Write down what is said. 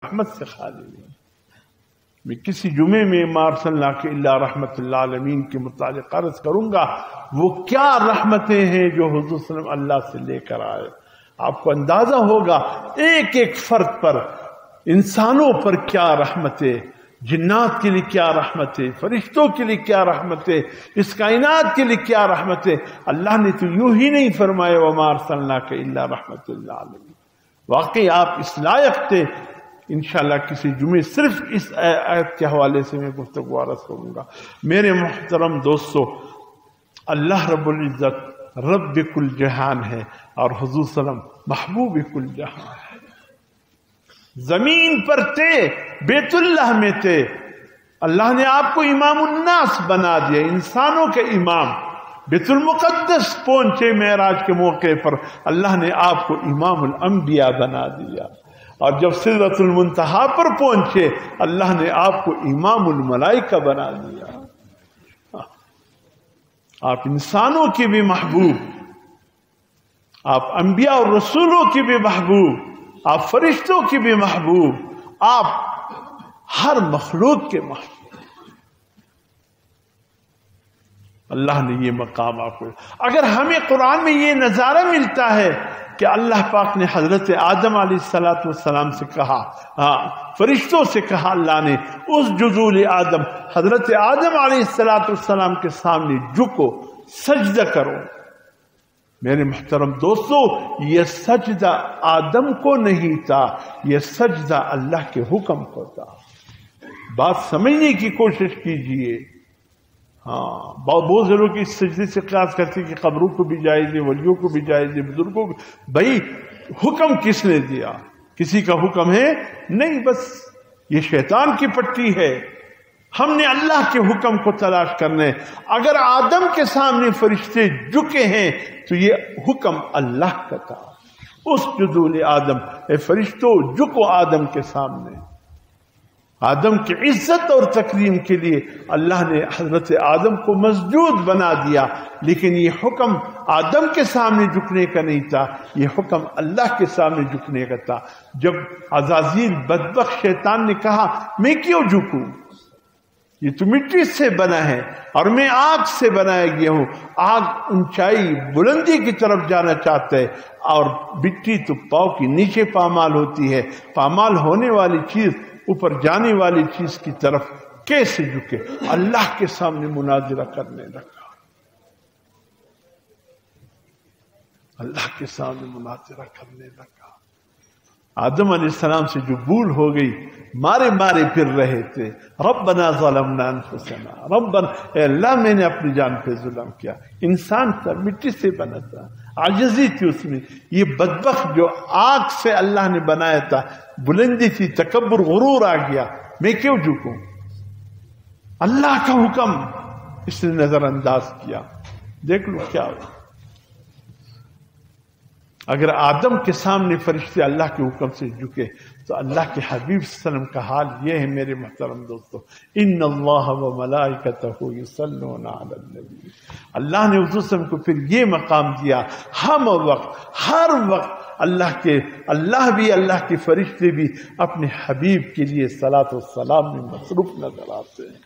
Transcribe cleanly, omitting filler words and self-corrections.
رحمت سے خالی نہیں. میں کسی جمعے میں ما ارسلناک الا رحمت للعالمین کے متعلق عرض کروں گا وہ کیا رحمتیں ہیں جو حضور صلی اللہ علیہ وسلم اللہ سے لے کر آئے. آپ کو اندازہ ہوگا ایک ایک فرد پر، انسانوں پر کیا رحمتیں، جنات کے لیے کیا رحمتیں، فرشتوں کے لیے کیا رحمتیں، اس کائنات کے لیے کیا رحمتیں. اللہ نے تو یوں ہی نہیں فرمایا وما ارسلناک الا رحمت للعالمین. واقعی آپ اس لائق تھے. انشاءاللہ کسی جمعے صرف اس آیت کے حوالے سے میں گفتگو عرض کروں گا. میرے محترم دوستو، اللہ رب العزت رب کل جہان ہے اور حضور صلی اللہ علیہ وسلم محبوب کل جہان ہے. زمین پر تھے، بیت اللہ میں تھے، اللہ نے آپ کو امام الناس بنا دیا، انسانوں کے امام. بیت المقدس پہنچے معراج کے موقع پر، اللہ نے آپ کو امام الانبیاء بنا دیا. اور جب سدرۃ المنتہا پر پہنچے، اللہ نے آپ کو امام الملائکہ بنا دیا. آپ انسانوں کی بھی محبوب، آپ انبیاء اور رسولوں کی بھی محبوب، آپ فرشتوں کی بھی محبوب، آپ ہر مخلوق کے محبوب. اللہ نے یہ مقام آپ کو. اگر ہمیں قرآن میں یہ نظارہ ملتا ہے کہ اللہ پاک نے حضرت آدم علیہ السلام سے کہا، فرشتوں سے کہا اللہ نے، اس جزول آدم حضرت آدم علیہ السلام کے سامنے جھکو، سجدہ کرو. میرے محترم دوستو، یہ سجدہ آدم کو نہیں تھا، یہ سجدہ اللہ کے حکم کو تھا. بات سمجھنے کی کوشش کیجئے. بہت سے لوگ اس سجدے سے قیاس کرتے کہ قبروں کو بھی جائز ہے، ولیوں کو بھی جائز ہے، بزرگوں کو. بھائی حکم کس نے دیا؟ کسی کا حکم ہے نہیں، بس یہ شیطان کی پٹی ہے. ہم نے اللہ کے حکم کو تلاش کرنے. اگر آدم کے سامنے فرشتے جھکے ہیں تو یہ حکم اللہ کا تھا. اس جذول آدم، اے فرشتوں جھکو آدم کے سامنے. آدم کی عزت اور تکریم کے لیے اللہ نے حضرت آدم کو مسجود بنا دیا، لیکن یہ حکم آدم کے سامنے جھکنے کا نہیں تھا، یہ حکم اللہ کے سامنے جھکنے کا تھا. جب عزازیل بدبخت شیطان نے کہا میں کیوں جھکوں، یہ تو مٹی سے بنا ہے اور میں آگ سے بنایا گیا ہوں. آگ اونچائی بلندی کی طرف جانا چاہتا ہے اور مٹی تو پاؤں کی نیچے پامال ہوتی ہے. پامال ہونے والی چیز اوپر جانے والی چیز کی طرف کیسے جھکے؟ اللہ کے سامنے مناظرہ کرنے لگا. اللہ کے سامنے مناظرہ کرنے لگا. آدم علیہ السلام سے جو بھول ہو گئی، مارے مارے پھر رہے تھے. ربنا ظلمنا انفسنا، ربنا، اے اللہ میں نے اپنی جان پہ ظلم کیا. انسان تھا، مٹی سے بنا تھا، عاجزی تھی اس میں. یہ بدبخت جو آگ سے اللہ نے بنایا تھا، بلندی تھی، تکبر غرور آ گیا. میں کیوں جھکوں؟ اللہ کا حکم اس نے نظر انداز کیا. دیکھ لو کیا ہوا. اگر آدم کے سامنے فرشتے اللہ کے حکم سے جھکے تو اللہ کے حبیب صلی اللہ علیہ وسلم کا حال یہ ہے. میرے محترم دوستو، ان اللہ و ملائکتہ یصلون علی النبی. اللہ نے حضور صلی اللہ علیہ وسلم کو پھر یہ مقام دیا. ہم وقت، ہر وقت اللہ بھی، اللہ کے فرشتے بھی اپنے حبیب کے لیے صلاۃ و سلام میں مصروف نظر آتے ہیں.